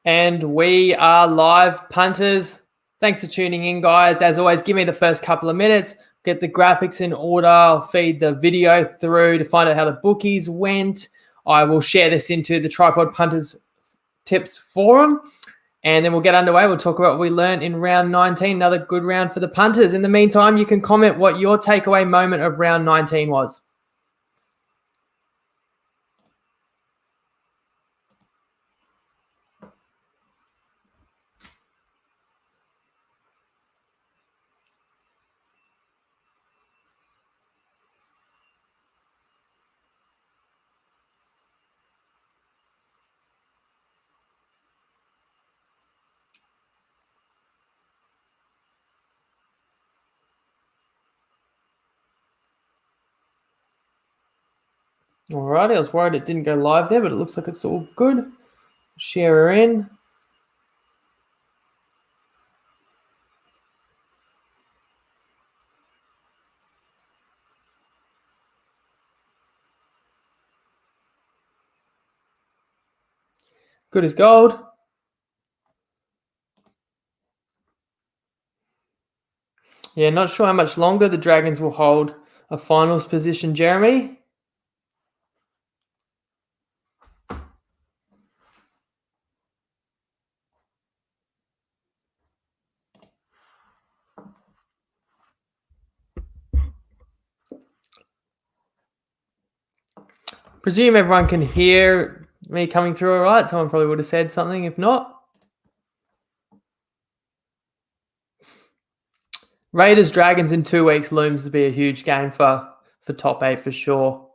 And we are live, punters. Thanks for tuning in, guys. As always, give me the first couple of minutes, get the graphics in order. I'll feed the video through to find out how the bookies went. I will share this into the Tripod Punters Tips Forum. And then we'll get underway. We'll talk about what we learned in round 19. Another good round for the punters. In the meantime, you can comment what your takeaway moment of round 19 was. Alrighty, I was worried it didn't go live there, but it looks like it's all good. Share her in. Good as gold. Yeah, not sure how much longer the Dragons will hold a finals position, Jeremy. Presume everyone can hear me coming through all right. Someone probably would have said something if not. Raiders Dragons in 2 weeks looms to be a huge game for top 8 for sure.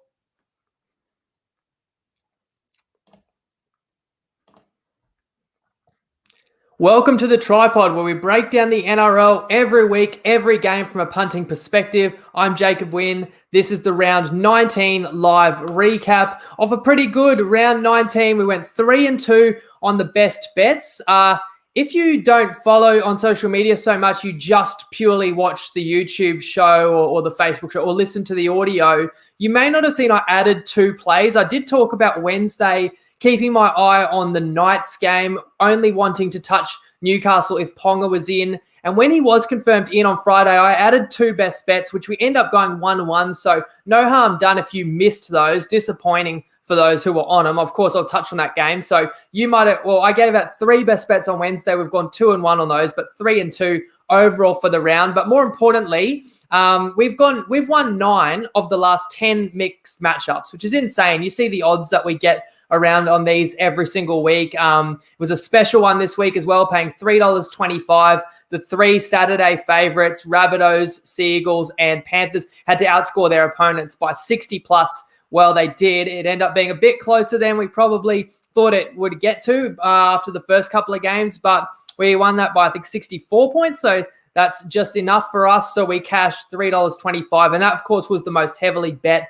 Welcome to the Tripod, where we break down the NRL every week, every game from a punting perspective. I'm Jacob Wynn. This is the round 19 live recap of a pretty good round 19. We went 3-2 on the best bets. If you don't follow on social media so much, you just purely watch the YouTube show or the Facebook show or listen to the audio, you may not have seen I added 2 plays. I did talk about Wednesday keeping my eye on the Knights game, only wanting to touch Newcastle if Ponga was in. And when he was confirmed in on Friday, I added 2 best bets, which we end up going 1-1. So no harm done if you missed those. Disappointing for those who were on them. Of course, I'll touch on that game. So you might have, I gave out 3 best bets on Wednesday. We've gone 2-1 on those, but 3-2 overall for the round. But more importantly, we've won 9 of the last 10 mixed matchups, which is insane. You see the odds that we get around on these every single week. It was a special one this week as well, paying $3.25. The 3 Saturday favourites, Rabbitohs, Eels, and Panthers, had to outscore their opponents by 60 plus. Well, they did. It ended up being a bit closer than we probably thought it would get to after the first couple of games, but we won that by, I think, 64 points. So that's just enough for us. So we cashed $3.25. And that, of course, was the most heavily bet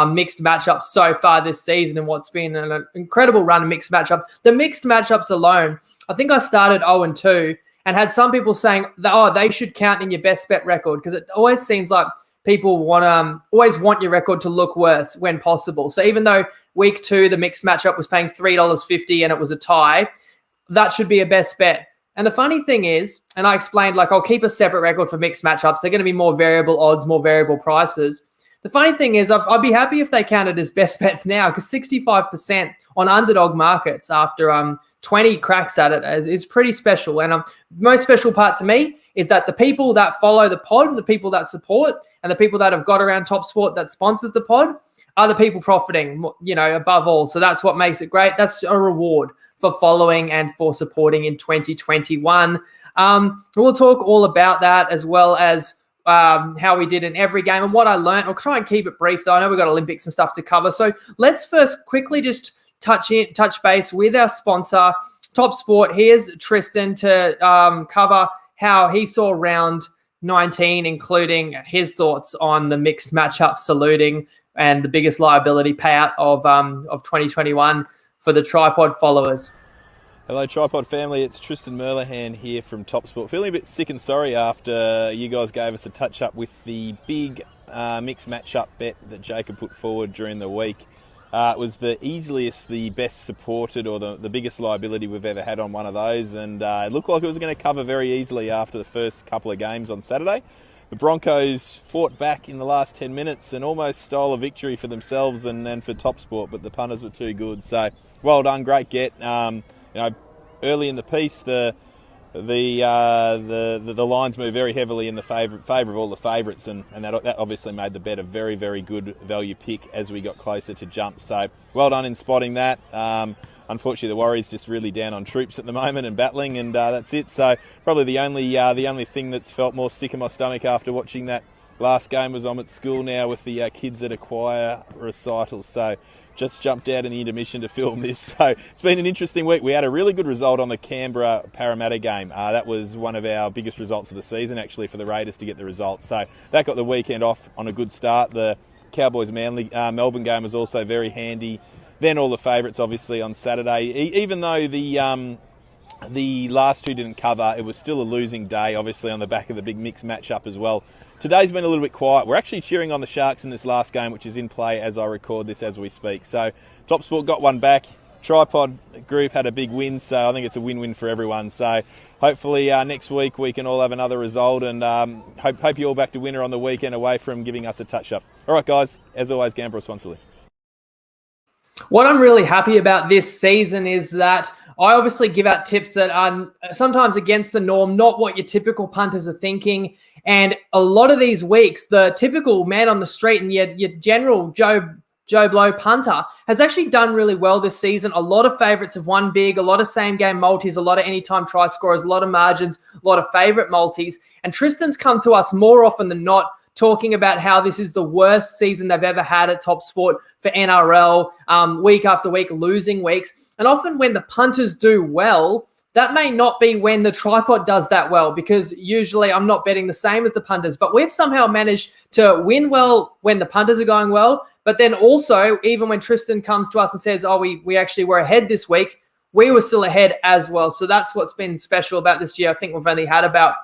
mixed matchups so far this season, and what's been an incredible run of mixed matchups. The mixed matchups alone, I think I started 0-2 and had some people saying that, they should count in your best bet record, because it always seems like people always want your record to look worse when possible. So even though week 2, the mixed matchup was paying $3.50 and it was a tie, that should be a best bet. And the funny thing is, and I explained, I'll keep a separate record for mixed matchups. They're going to be more variable odds, more variable prices. The funny thing is, I'd be happy if they counted as best bets now, because 65% on underdog markets after 20 cracks at it is pretty special. And most special part to me is that the people that follow the pod, and the people that support, and the people that have got around Top Sport that sponsors the pod are the people profiting, above all. So that's what makes it great. That's a reward for following and for supporting in 2021. We'll talk all about that, as well as how we did in every game and what I learned. I'll try and keep it brief, though. I know we've got Olympics and stuff to cover. So let's first quickly just touch base with our sponsor, Top Sport. Here's Tristan to cover how he saw round 19, including his thoughts on the mixed matchup saluting and the biggest liability payout of 2021 for the Tripod followers. Hello Tripod family, it's Tristan Merlihan here from Top Sport. Feeling a bit sick and sorry after you guys gave us a touch-up with the big mixed matchup bet that Jacob put forward during the week. It was the easiest, the best supported, or the biggest liability we've ever had on one of those, and it looked like it was going to cover very easily after the first couple of games on Saturday. The Broncos fought back in the last 10 minutes and almost stole a victory for themselves and for TopSport, but the punters were too good. So well done, great get. Early in the piece, the lines moved very heavily in the favour of all the favourites, and that obviously made the bet a very, very good value pick as we got closer to jump. So well done in spotting that. Unfortunately, the Warriors just really down on troops at the moment and battling, and that's it. So probably the only thing that's felt more sick in my stomach after watching that last game was I'm at school now with the kids at a choir recital. So just jumped out in the intermission to film this. So it's been an interesting week. We had a really good result on the Canberra Parramatta game. That was one of our biggest results of the season, actually, for the Raiders to get the result. So that got the weekend off on a good start. The Cowboys Melbourne game was also very handy. Then all the favourites, obviously, on Saturday. Even though the last two didn't cover, it was still a losing day, obviously, on the back of the big mixed matchup as well. Today's been a little bit quiet. We're actually cheering on the Sharks in this last game, which is in play as I record this as we speak. So TopSport got one back. Tripod group had a big win, so I think it's a win-win for everyone. So hopefully next week we can all have another result, and hope you're all back to winner on the weekend away from giving us a touch-up. All right, guys, as always, gamble responsibly. What I'm really happy about this season is that I obviously give out tips that are sometimes against the norm, not what your typical punters are thinking. And a lot of these weeks, the typical man on the street and your general Joe Blow punter has actually done really well this season. A lot of favourites have won big, a lot of same-game multis, a lot of anytime try scorers, a lot of margins, a lot of favourite multis. And Tristan's come to us more often than not talking about how this is the worst season they've ever had at TopSport for NRL, week after week, losing weeks. And often when the punters do well, that may not be when the tripod does that well, because usually I'm not betting the same as the punters, but we've somehow managed to win well when the punters are going well. But then also, even when Tristan comes to us and says, oh, we actually were ahead this week, we were still ahead as well. So that's what's been special about this year. I think we've only had about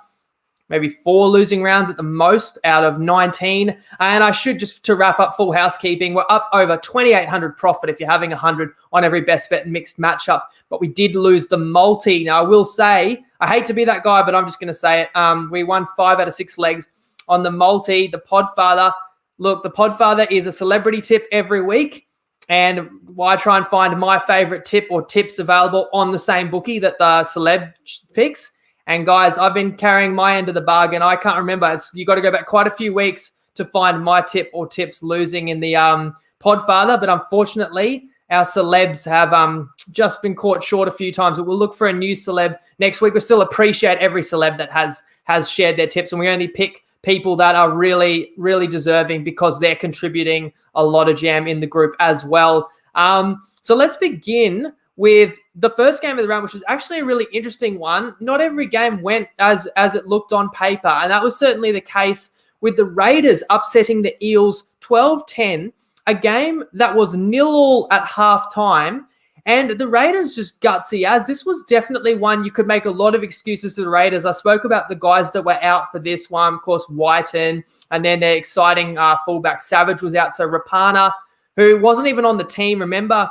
maybe 4 losing rounds at the most out of 19. And I should just, to wrap up full housekeeping, we're up over 2,800 profit if you're having 100 on every best bet mixed matchup. But we did lose the multi. Now, I will say, I hate to be that guy, but I'm just going to say it. We won 5 out of 6 legs on the multi. The Podfather, look, the Podfather is a celebrity tip every week. And I try and find my favorite tip or tips available on the same bookie that the celeb picks. And guys, I've been carrying my end of the bargain. I can't remember. You got to go back quite a few weeks to find my tip or tips losing in the Podfather. But unfortunately, our celebs have just been caught short a few times. But we'll look for a new celeb next week. We still appreciate every celeb that has shared their tips. And we only pick people that are really, really deserving because they're contributing a lot of jam in the group as well. So let's begin with the first game of the round, which was actually a really interesting one. Not every game went as it looked on paper, and that was certainly the case with the Raiders upsetting the Eels 12-10, a game that was 0-0 at halftime, and the Raiders just gutsy as. This was definitely one you could make a lot of excuses to the Raiders. I spoke about the guys that were out for this one, of course, Whiten, and then their exciting fullback Savage was out, so Rapana, who wasn't even on the team, remember,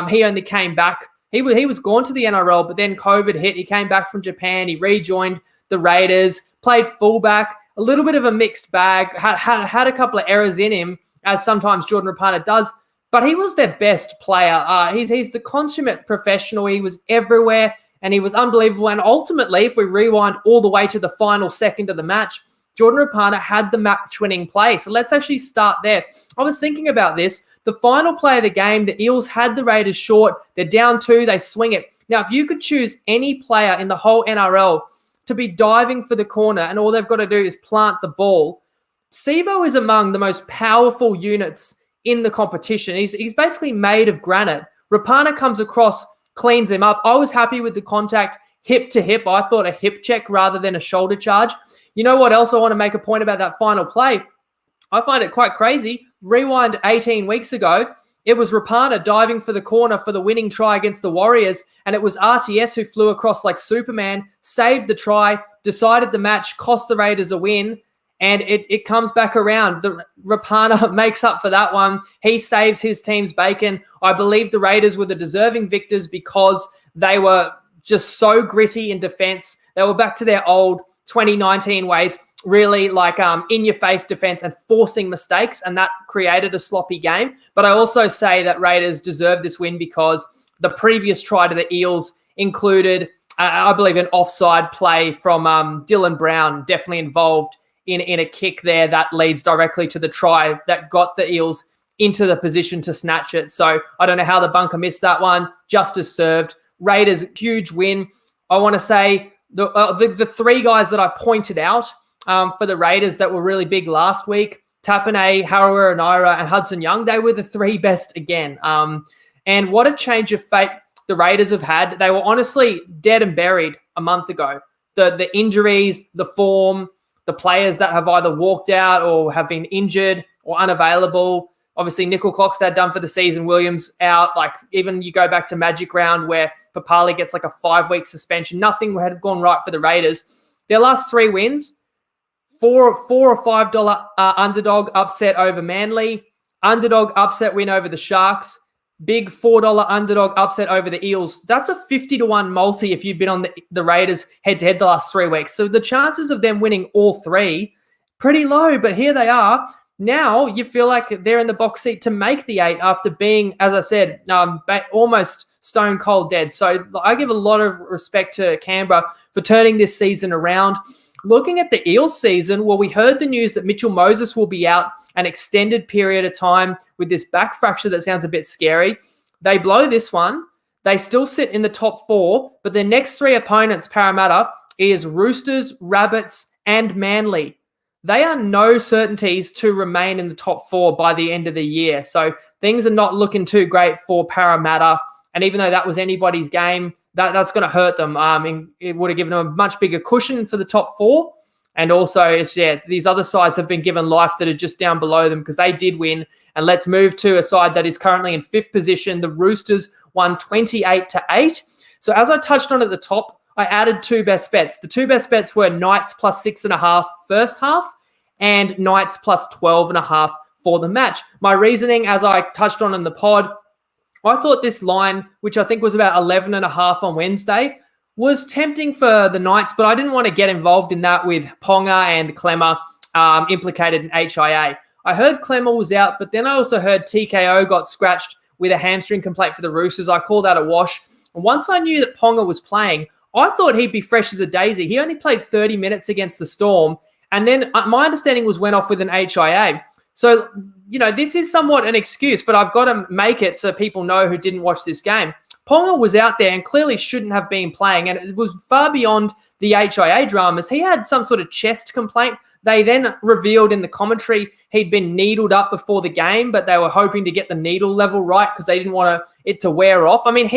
he only came back. He was gone to the NRL, but then COVID hit. He came back from Japan. He rejoined the Raiders, played fullback, a little bit of a mixed bag, had a couple of errors in him, as sometimes Jordan Rapana does, but he was their best player. He's the consummate professional. He was everywhere, and he was unbelievable. And ultimately, if we rewind all the way to the final second of the match, Jordan Rapana had the match-winning play. So let's actually start there. I was thinking about this. The final play of the game, the Eels had the Raiders short. They're down 2. They swing it. Now, if you could choose any player in the whole NRL to be diving for the corner and all they've got to do is plant the ball, Sivo is among the most powerful units in the competition. He's basically made of granite. Rapana comes across, cleans him up. I was happy with the contact hip to hip. I thought a hip check rather than a shoulder charge. You know what else I want to make a point about that final play? I find it quite crazy. Rewind 18 weeks ago, it was Rapana diving for the corner for the winning try against the Warriors, and it was RTS who flew across like Superman, saved the try, decided the match, cost the Raiders a win, And it comes back around. The Rapana makes up for that one. He saves his team's bacon. I believe the Raiders were the deserving victors because they were just so gritty in defense. They were back to their old 2019 ways, really like in-your-face defense and forcing mistakes, and that created a sloppy game. But I also say that Raiders deserved this win because the previous try to the Eels included, I believe, an offside play from Dylan Brown, definitely involved in a kick there that leads directly to the try that got the Eels into the position to snatch it. So I don't know how the bunker missed that one. Justice served. Raiders, huge win. I want to say the three guys that I pointed out for the Raiders that were really big last week, Tapane, Harawira Naira, and Hudson Young, they were the three best again. And what a change of fate the Raiders have had. They were honestly dead and buried a month ago. The injuries, the form, the players that have either walked out or have been injured or unavailable. Obviously, Nickel Clockstad done for the season. Williams out. Like, even you go back to Magic Round where Papali gets like a 5-week suspension. Nothing had gone right for the Raiders. Their last 3 wins, $4 or $5 underdog upset over Manly, underdog upset win over the Sharks, big $4 underdog upset over the Eels. That's a 50-1 multi if you've been on the Raiders head-to-head the last 3 weeks. So the chances of them winning all 3, pretty low, but here they are. Now you feel like they're in the box seat to make the 8 after being, as I said, almost stone cold dead. So I give a lot of respect to Canberra for turning this season around. Looking at the Eels season, well, we heard the news that Mitchell Moses will be out an extended period of time with this back fracture that sounds a bit scary. They blow this one. They still sit in the top 4, but their next 3 opponents, Parramatta, is Roosters, Rabbits, and Manly. They are no certainties to remain in the top 4 by the end of the year. So things are not looking too great for Parramatta. And even though that was anybody's game, that's going to hurt them. It would have given them a much bigger cushion for the top 4. And also, these other sides have been given life that are just down below them because they did win. And let's move to a side that is currently in 5th position. The Roosters won 28-8. So as I touched on at the top, I added 2 best bets. The 2 best bets were Knights plus 6.5 first half and Knights plus 12.5 for the match. My reasoning, as I touched on in the pod, I thought this line, which I think was about 11.5 on Wednesday, was tempting for the Knights, but I didn't want to get involved in that with Ponga and Clemmer implicated in HIA. I heard Clemmer was out, but then I also heard TKO got scratched with a hamstring complaint for the Roosters. I call that a wash. And once I knew that Ponga was playing, I thought he'd be fresh as a daisy. He only played 30 minutes against the Storm, and then my understanding was went off with an HIA. So, this is somewhat an excuse, but I've got to make it so people know who didn't watch this game. Ponga was out there and clearly shouldn't have been playing, and it was far beyond the HIA dramas. He had some sort of chest complaint. They then revealed in the commentary he'd been needled up before the game, but they were hoping to get the needle level right because they didn't want it to wear off. I mean,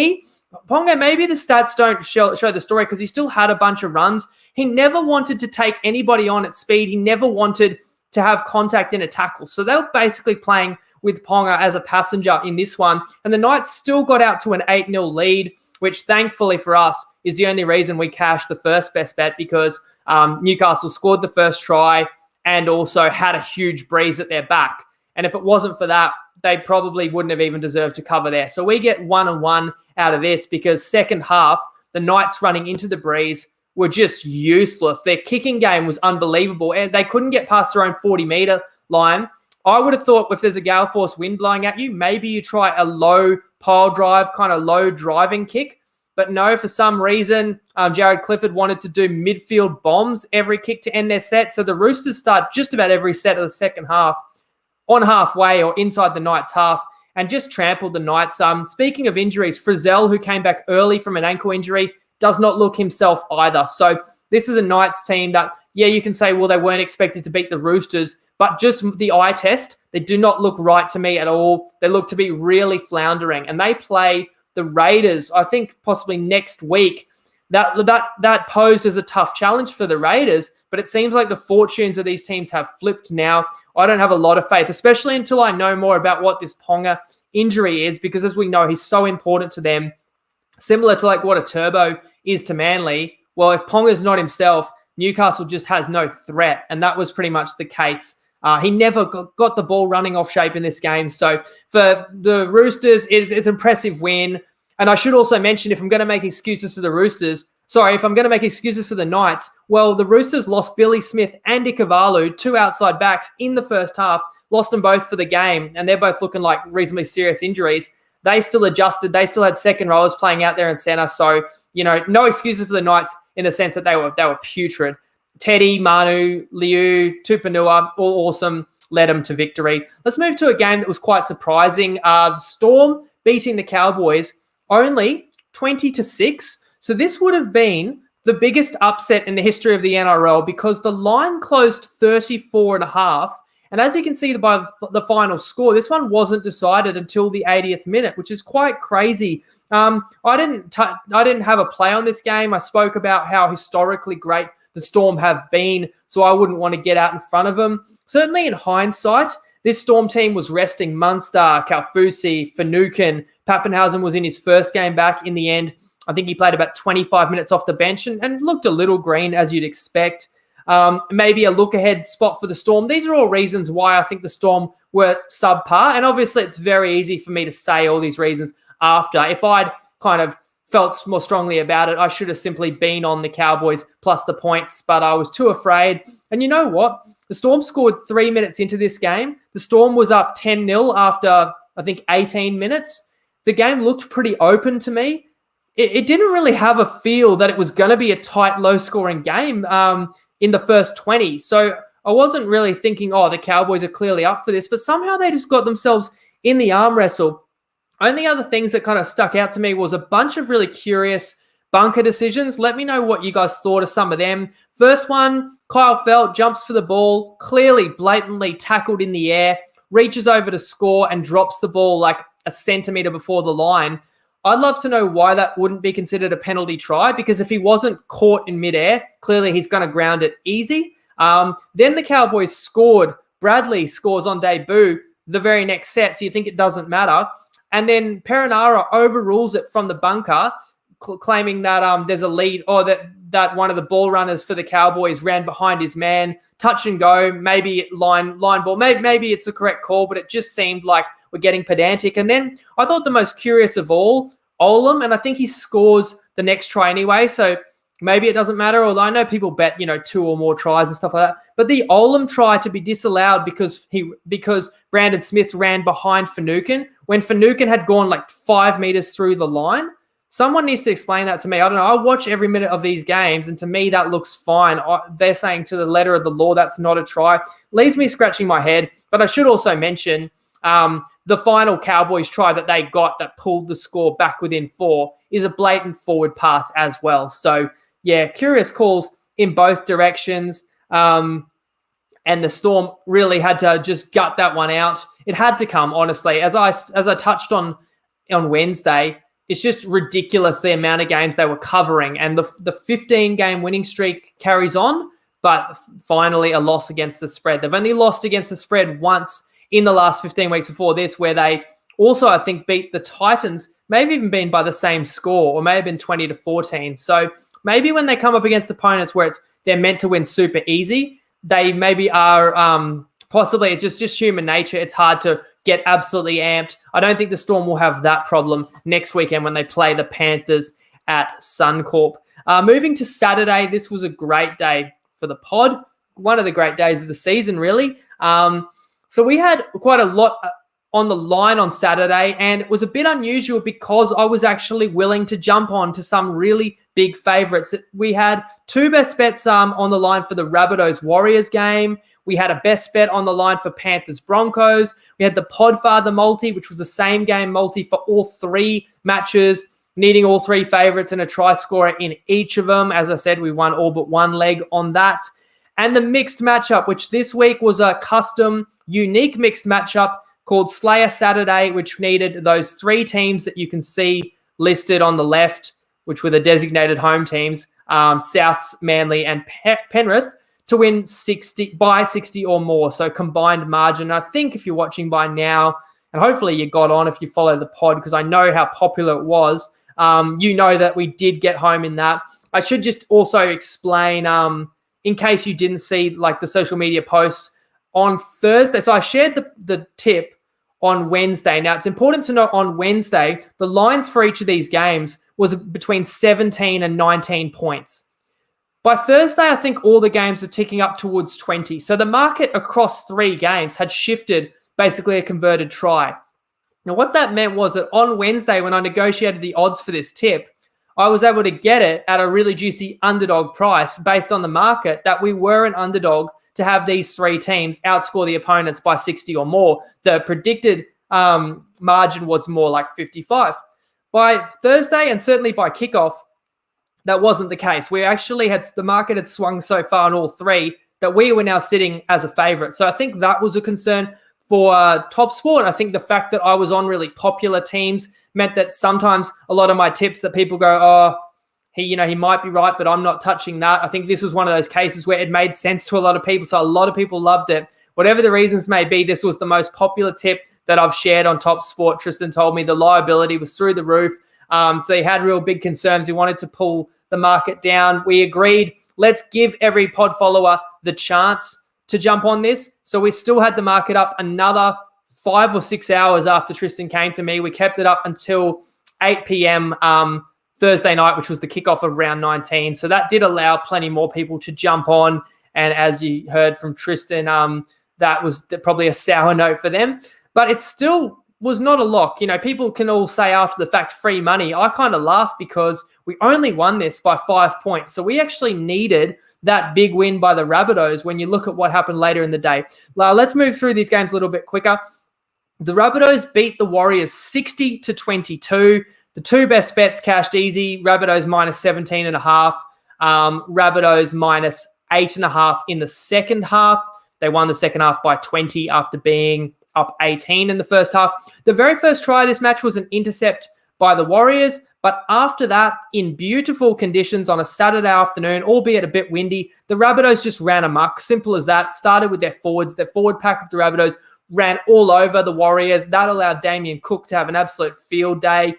Ponga, maybe the stats don't show the story because he still had a bunch of runs. He never wanted to take anybody on at speed. He never wanted to have contact in a tackle. So they were basically playing with Ponga as a passenger in this one. And the Knights still got out to an 8-0 lead, which thankfully for us is the only reason we cashed the first best bet because Newcastle scored the first try and also had a huge breeze at their back. And if it wasn't for that, they probably wouldn't have even deserved to cover there. So we get 1-1 out of this because second half, the Knights running into the breeze were just useless. Their kicking game was unbelievable, and they couldn't get past their own 40-meter line. I would have thought if there's a gale force wind blowing at you, maybe you try a low pile drive, kind of low driving kick. But no, for some reason, Jared Clifford wanted to do midfield bombs every kick to end their set. So the Roosters start just about every set of the second half on halfway or inside the Knights half and just trampled the Knights. Speaking of injuries, Frizzell, who came back early from an ankle injury, does not look himself either. So this is a Knights team that, you can say, well, they weren't expected to beat the Roosters, but just the eye test, they do not look right to me at all. They look to be really floundering, and they play the Raiders, I think, possibly next week. That posed as a tough challenge for the Raiders, but it seems like the fortunes of these teams have flipped now. I don't have a lot of faith, especially until I know more about what this Ponga injury is, because as we know, he's so important to them, similar to like what a Turbo is to Manly. Well, if Ponga's not himself, Newcastle just has no threat, and that was pretty much the case. He never got the ball running off shape in this game. So for the Roosters, it's an impressive win. And I should also mention, if I'm going to make excuses for the Knights, well, the Roosters lost Billy Smith and Ikevalu, 2 outside backs, in the first half, lost them both for the game, and they're both looking like reasonably serious injuries. They still adjusted. They still had second rowers playing out there in centre. So, no excuses for the Knights in the sense that they were putrid. Teddy, Manu, Liu, Tupanua, all awesome, led them to victory. Let's move to a game that was quite surprising. The Storm beating the Cowboys only 20-6. So this would have been the biggest upset in the history of the NRL because the line closed 34.5. And as you can see by the final score, this one wasn't decided until the 80th minute, which is quite crazy. I didn't have a play on this game. I spoke about how historically great the Storm have been, so I wouldn't want to get out in front of them. Certainly in hindsight, this Storm team was resting Munster, Kaufusi, Finucane. Pappenhausen was in his first game back in the end. I think he played about 25 minutes off the bench and looked a little green, as you'd expect. Maybe a look-ahead spot for the Storm. These are all reasons why I think the Storm were subpar, and obviously it's very easy for me to say all these reasons after. If I'd kind of felt more strongly about it, I should have simply been on the Cowboys plus the points, but I was too afraid. And you know what? The Storm scored 3 minutes into this game. The Storm was up 10-0 after, I think, 18 minutes. The game looked pretty open to me. It didn't really have a feel that it was going to be a tight, low-scoring game in the first 20. So I wasn't really thinking, the Cowboys are clearly up for this, but somehow they just got themselves in the arm wrestle. Only other things that kind of stuck out to me was a bunch of really curious bunker decisions. Let me know what you guys thought of some of them. First one, Kyle Feldt jumps for the ball, clearly, blatantly tackled in the air, reaches over to score and drops the ball like a centimetre before the line. I'd love to know why that wouldn't be considered a penalty try, because if he wasn't caught in midair, clearly he's going to ground it easy. Then the Cowboys scored. Bradley scores on debut the very next set, so you think it doesn't matter. And then Perinara overrules it from the bunker, claiming that there's a lead, or that one of the ball runners for the Cowboys ran behind his man. Touch and go, maybe line ball. Maybe it's the correct call, but it just seemed like we're getting pedantic. And then I thought the most curious of all, Olam, and I think he scores the next try anyway, so maybe it doesn't matter, although I know people bet, 2 or more tries and stuff like that. But the Olam try to be disallowed because Brandon Smith ran behind Finucane when Finucane had gone like 5 meters through the line. Someone needs to explain that to me. I don't know. I watch every minute of these games, and to me, that looks fine. They're saying to the letter of the law, that's not a try. Leaves me scratching my head. But I should also mention the final Cowboys try that they got that pulled the score back within 4 is a blatant forward pass as well. So, yeah, curious calls in both directions. And the Storm really had to just gut that one out. It had to come, honestly. As I touched on Wednesday, it's just ridiculous the amount of games they were covering. And the 15-game winning streak carries on, but finally a loss against the spread. They've only lost against the spread once in the last 15 weeks before this, where they also, I think, beat the Titans, maybe even been by the same score, or may have been 20-14. So maybe when they come up against opponents where they're meant to win super easy, they maybe are possibly, it's just human nature. It's hard to get absolutely amped. I don't think the Storm will have that problem next weekend when they play the Panthers at Suncorp. Moving to Saturday, this was a great day for the pod. One of the great days of the season, really. So we had quite a lot on the line on Saturday, and it was a bit unusual because I was actually willing to jump on to some really big favourites. We had 2 best bets on the line for the Rabbitohs Warriors game. We had a best bet on the line for Panthers Broncos. We had the Podfather multi, which was the same game multi for all 3 matches, needing all 3 favourites and a try scorer in each of them. As I said, we won all but one leg on that. And the mixed matchup, which this week was a custom, unique mixed matchup called Slayer Saturday, which needed those 3 teams that you can see listed on the left, which were the designated home teams, Souths, Manly, and Penrith, to win 60 or more. So combined margin. I think if you're watching by now, and hopefully you got on if you follow the pod, because I know how popular it was, you know that we did get home in that. I should just also explain in case you didn't see like the social media posts on Thursday. So I shared the tip on Wednesday. Now, it's important to note on Wednesday, the lines for each of these games was between 17 and 19 points. By Thursday, I think all the games are ticking up towards 20. So the market across 3 games had shifted basically a converted try. Now, what that meant was that on Wednesday, when I negotiated the odds for this tip, I was able to get it at a really juicy underdog price based on the market that we were an underdog to have these 3 teams outscore the opponents by 60 or more. The predicted margin was more like 55. By Thursday, and certainly by kickoff, that wasn't the case. We actually the market had swung so far on all 3 that we were now sitting as a favourite. So I think that was a concern for Top Sport. I think the fact that I was on really popular teams meant that sometimes a lot of my tips that people go, oh, he might be right, but I'm not touching that. I think this was one of those cases where it made sense to a lot of people. So a lot of people loved it. Whatever the reasons may be, this was the most popular tip that I've shared on Top Sport. Tristan told me the liability was through the roof. So he had real big concerns. He wanted to pull the market down. We agreed, let's give every pod follower the chance to jump on this. So we still had the market up another 5 or 6 hours after Tristan came to me. We kept it up until 8 p.m. Thursday night, which was the kickoff of round 19. So that did allow plenty more people to jump on. And as you heard from Tristan, that was probably a sour note for them. But it still was not a lock. People can all say after the fact, free money. I kind of laugh because we only won this by 5 points. So we actually needed that big win by the Rabbitohs when you look at what happened later in the day. Let's move through these games a little bit quicker. The Rabbitohs beat the Warriors 60-22. The 2 best bets cashed easy. Rabbitohs minus 17.5. Rabbitohs minus 8.5 in the second half. They won the second half by 20 after being up 18 in the first half. The very first try of this match was an intercept by the Warriors, but after that, in beautiful conditions on a Saturday afternoon, albeit a bit windy, the Rabbitohs just ran amok. Simple as that. Started with their forwards. Their forward pack of the Rabbitohs ran all over the Warriors. That allowed Damien Cook to have an absolute field day.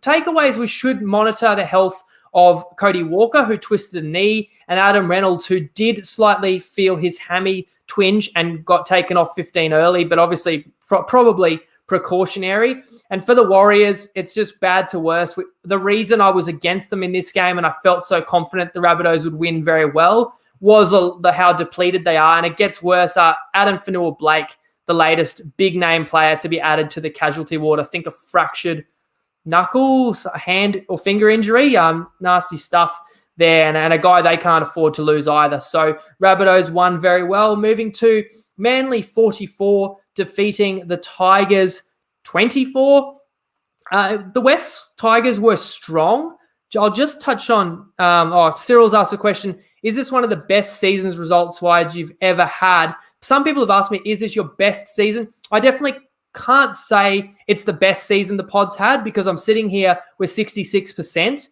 Takeaways, we should monitor the health of Cody Walker, who twisted a knee, and Adam Reynolds, who did slightly feel his hammy twinge and got taken off 15 early, but obviously probably precautionary. And for the Warriors, it's just bad to worse. The reason I was against them in this game and I felt so confident the Rabbitohs would win very well was how depleted they are. And it gets worse. Adam Fanua-Blake, the latest big-name player to be added to the casualty ward. I think a fractured knuckle, hand or finger injury, nasty stuff there, and a guy they can't afford to lose either. So Rabbitohs won very well. Moving to Manly 44, defeating the Tigers 24. The West Tigers were strong. I'll just touch on, Cyril's asked a question, is this one of the best seasons results-wise you've ever had? Some people have asked me, is this your best season? I definitely can't say it's the best season the pod's had because I'm sitting here with 66%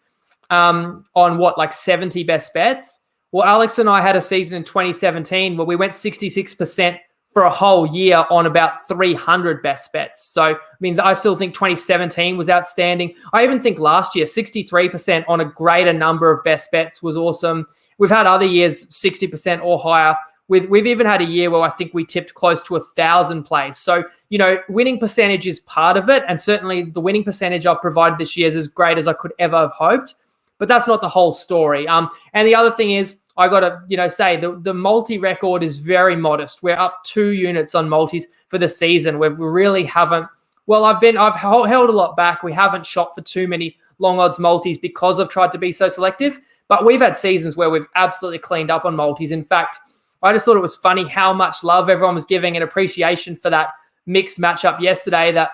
on 70 best bets. Well, Alex and I had a season in 2017 where we went 66% for a whole year on about 300 best bets. So, I still think 2017 was outstanding. I even think last year, 63% on a greater number of best bets was awesome. We've had other years 60% or higher. We've even had a year where I think we tipped close to 1,000 plays. So, winning percentage is part of it. And certainly the winning percentage I've provided this year is as great as I could ever have hoped. But that's not the whole story. And the other thing is, I got to, say the multi record is very modest. We're up 2 units on multis for the season where we really haven't. Well, I've held a lot back. We haven't shot for too many long odds multis because I've tried to be so selective. But we've had seasons where we've absolutely cleaned up on multis. In fact, I just thought it was funny how much love everyone was giving and appreciation for that mixed matchup yesterday that,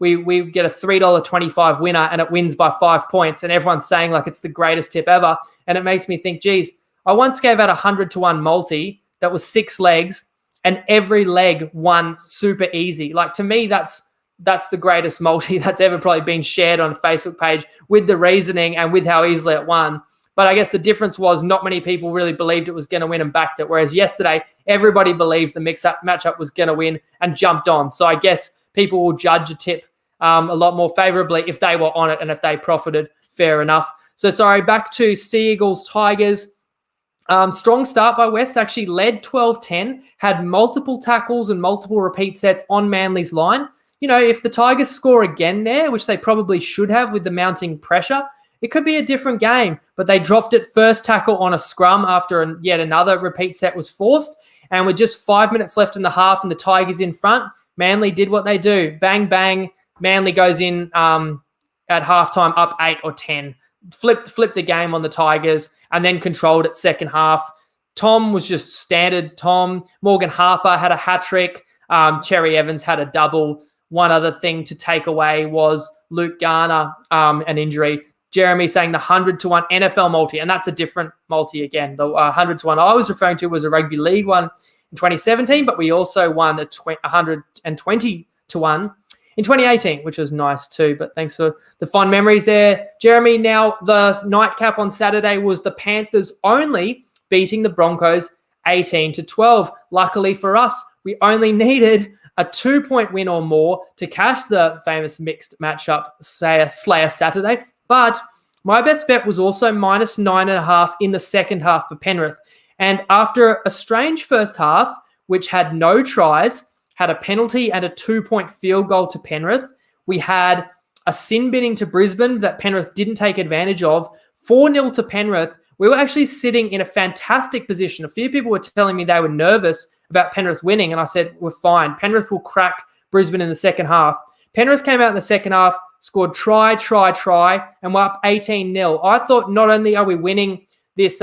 we get a $3.25 winner and it wins by 5 points and everyone's saying like it's the greatest tip ever. And it makes me think, geez, I once gave out 100-1 multi that was 6 legs and every leg won super easy. Like to me, that's the greatest multi that's ever probably been shared on a Facebook page with the reasoning and with how easily it won. But I guess the difference was not many people really believed it was going to win and backed it. Whereas yesterday, everybody believed the matchup was going to win and jumped on. So I guess people will judge a tip a lot more favorably if they were on it and if they profited, fair enough. So sorry, back to Sea Eagles Tigers. Strong start by West, actually led 12-10, had multiple tackles and multiple repeat sets on Manly's line. If the Tigers score again there, which they probably should have with the mounting pressure, it could be a different game. But they dropped it first tackle on a scrum after yet another repeat set was forced. And with just 5 minutes left in the half and the Tigers in front, Manly did what they do. Bang, bang. Manly goes in at halftime up 8 or 10. Flipped the game on the Tigers and then controlled it second half. Tom was just standard Tom. Morgan Harper had a hat-trick. Cherry Evans had a double. One other thing to take away was Luke Garner, an injury. Jeremy saying the 100-1 NFL multi, and that's a different multi again. The 100-1 I was referring to was a rugby league one in 2017, but we also won a 120-1 in 2018, which was nice too. But thanks for the fond memories there, Jeremy. Now, the nightcap on Saturday was the Panthers only beating the Broncos 18-12. Luckily for us, we only needed a 2-point win or more to cash the famous mixed matchup Slayer Saturday. But my best bet was also minus 9.5 in the second half for Penrith. And after a strange first half, which had no tries, had a penalty and a 2-point field goal to Penrith, we had a sin binning to Brisbane that Penrith didn't take advantage of, 4-0 to Penrith. We were actually sitting in a fantastic position. A few people were telling me they were nervous about Penrith winning, and I said, we're fine. Penrith will crack Brisbane in the second half. Penrith came out in the second half, scored try, and we're up 18-0. I thought not only are we winning this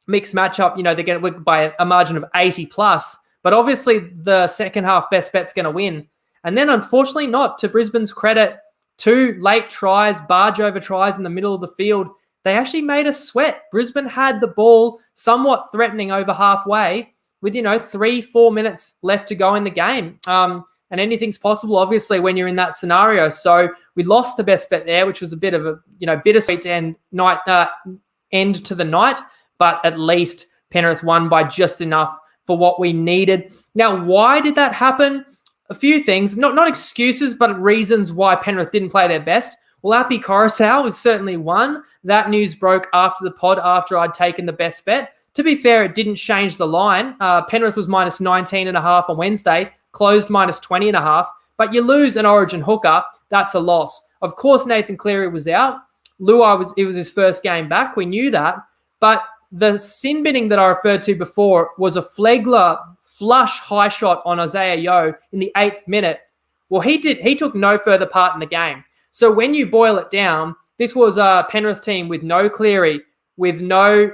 mixed matchup, they're going to win by a margin of 80 plus, but obviously the second half best bet's going to win. And then unfortunately not, to Brisbane's credit, 2 late tries, barge over tries in the middle of the field. They actually made us sweat. Brisbane had the ball somewhat threatening over halfway with, 3-4 minutes left to go in the game. And anything's possible, obviously, when you're in that scenario. So we lost the best bet there, which was a bit of a, bittersweet end to the night. But at least Penrith won by just enough for what we needed. Now, why did that happen? A few things, not excuses, but reasons why Penrith didn't play their best. Well, Api Coruscant was certainly one. That news broke after the pod, after I'd taken the best bet. To be fair, it didn't change the line. Penrith was minus 19.5 on Wednesday, closed minus 20.5. But you lose an Origin hooker, that's a loss. Of course, Nathan Cleary was out. Luai it was his first game back. We knew that. But the sin binning that I referred to before was a Flegler flush high shot on Isaiah Yeo in the 8th minute. Well, he took no further part in the game. So when you boil it down, this was a Penrith team with no Cleary, with no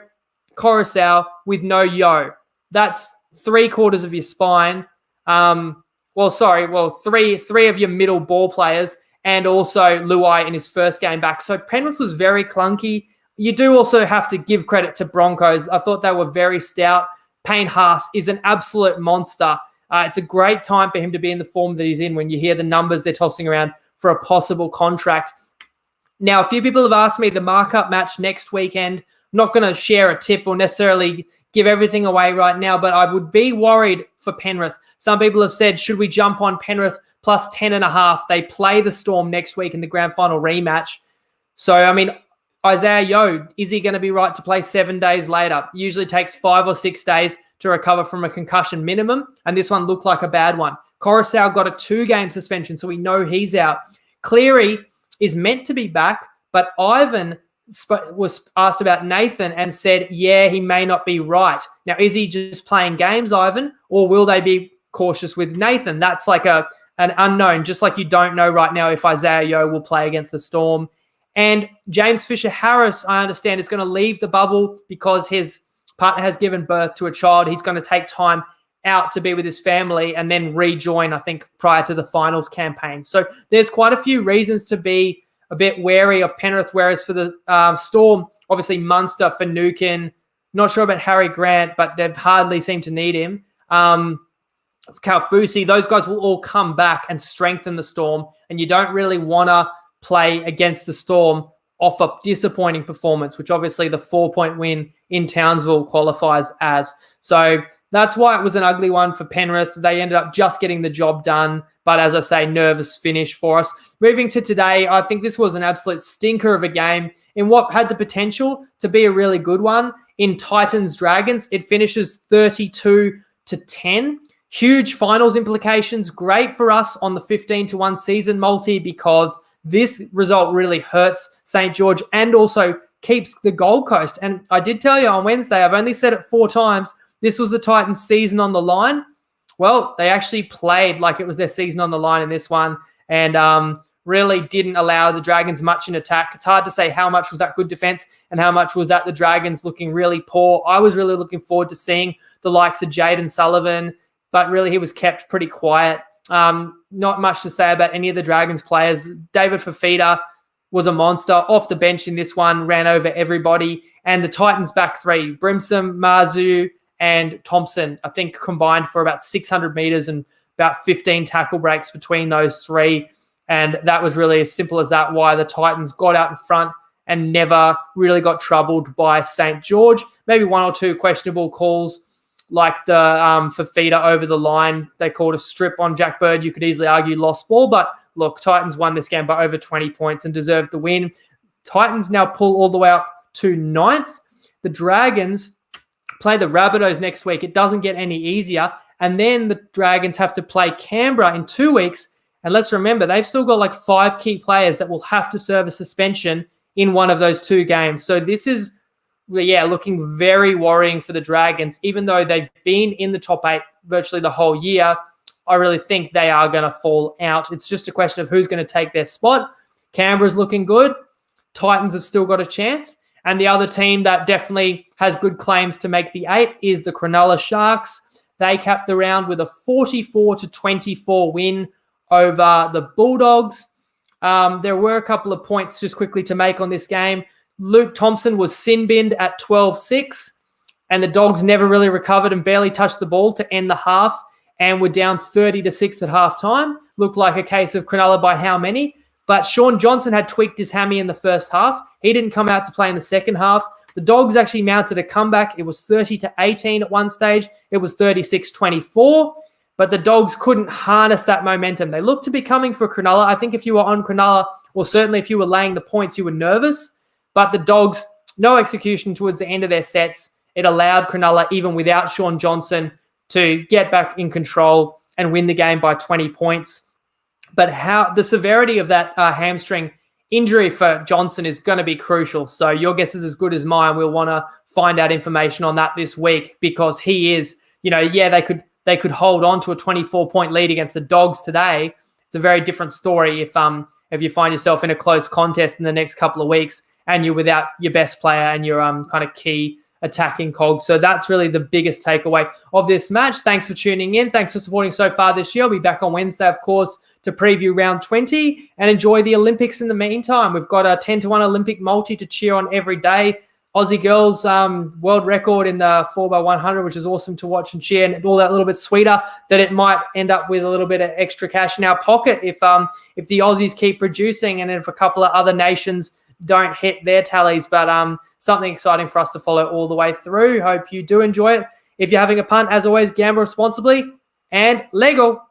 Coruscant, with no Yeo. That's 3/4 of your spine. Three of your middle ball players, and also Luai in his first game back. So Penrith was very clunky. You do also have to give credit to Broncos. I thought they were very stout. Payne Haas is an absolute monster. It's a great time for him to be in the form that he's in when you hear the numbers they're tossing around for a possible contract. Now, a few people have asked me the markup match next weekend. I'm not going to share a tip or necessarily give everything away right now, but I would be worried for Penrith. Some people have said, should we jump on Penrith plus 10.5? They play the Storm next week in the grand final rematch. So, Isaiah Yeo, is he going to be right to play 7 days later? Usually takes 5 or 6 days to recover from a concussion minimum, and this one looked like a bad one. Coruscant got a 2-game suspension, so we know he's out. Cleary is meant to be back, but Ivan was asked about Nathan and said, yeah, he may not be right. Now, is he just playing games, Ivan, or will they be cautious with Nathan? That's like an unknown, just like you don't know right now if Isaiah Yeo will play against the Storm. And James Fisher-Harris, I understand, is going to leave the bubble because his partner has given birth to a child. He's going to take time out to be with his family and then rejoin, I think, prior to the finals campaign. So there's quite a few reasons to be a bit wary of Penrith, whereas for the Storm, obviously Munster, Finucane, not sure about Harry Grant, but they've hardly seemed to need him. Kaufusi, those guys will all come back and strengthen the Storm, and you don't really want to play against the Storm off a disappointing performance, which obviously the 4-point win in Townsville qualifies as. So that's why it was an ugly one for Penrith. They ended up just getting the job done, but as I say, nervous finish for us. Moving to today, I think this was an absolute stinker of a game in what had the potential to be a really good one. in Titans Dragons. It finishes 32-10. Huge finals implications. Great for us on the 15-1 season multi because this result really hurts St. George and also keeps the Gold Coast. And I did tell you on Wednesday, I've only said it 4 times, this was the Titans' season on the line. Well, they actually played like it was their season on the line in this one and really didn't allow the Dragons much in attack. It's hard to say how much was that good defense and how much was that the Dragons looking really poor. I was really looking forward to seeing the likes of Jaden Sullivan, but really he was kept pretty quiet. Not much to say about any of the Dragons players. David Fafita was a monster off the bench in this one, ran over everybody. And the Titans back three, Brimson, Marzu, and Thompson, I think combined for about 600 meters and about 15 tackle breaks between those three. And that was really as simple as that, why the Titans got out in front and never really got troubled by St. George. Maybe 1 or 2 questionable calls, like the Fafita over the line. They called a strip on Jack Bird. You could easily argue lost ball, but look, Titans won this game by over 20 points and deserved the win. Titans now pull all the way up to 9th. The Dragons play the Rabbitohs next week. It doesn't get any easier. And then the Dragons have to play Canberra in 2 weeks. And let's remember, they've still got like 5 key players that will have to serve a suspension in one of those 2 games. So this is, looking very worrying for the Dragons. Even though they've been in the top 8 virtually the whole year, I really think they are going to fall out. It's just a question of who's going to take their spot. Canberra's looking good. Titans have still got a chance. And the other team that definitely has good claims to make the 8 is the Cronulla Sharks. They capped the round with a 44-24 win over the Bulldogs. There were a couple of points just quickly to make on this game. Luke Thompson was sin-binned at 12-6, and the Dogs never really recovered and barely touched the ball to end the half and were down 30-6 at halftime. Looked like a case of Cronulla by how many? But Sean Johnson had tweaked his hammy in the first half. He didn't come out to play in the second half. The Dogs actually mounted a comeback. It was 30-18 at one stage. It was 36-24. But the Dogs couldn't harness that momentum. They looked to be coming for Cronulla. I think if you were on Cronulla, or certainly if you were laying the points, you were nervous. But the Dogs, no execution towards the end of their sets. It allowed Cronulla, even without Sean Johnson, to get back in control and win the game by 20 points. But how the severity of that hamstring injury for Johnson is going to be crucial. So your guess is as good as mine. We'll want to find out information on that this week because he is, they could hold on to a 24-point lead against the Dogs today. It's a very different story if you find yourself in a close contest in the next couple of weeks and you're without your best player and your kind of key attacking cog. So that's really the biggest takeaway of this match. Thanks for tuning in. Thanks for supporting so far this year. I'll be back on Wednesday, of course, to preview round 20 and enjoy the Olympics in the meantime. We've got a 10-1 Olympic multi to cheer on every day. Aussie girls world record in the 4x100, which is awesome to watch and cheer, and all that little bit sweeter that it might end up with a little bit of extra cash in our pocket if the Aussies keep producing and if a couple of other nations don't hit their tallies. But something exciting for us to follow all the way through. Hope you do enjoy it. If you're having a punt, as always, gamble responsibly and Lego.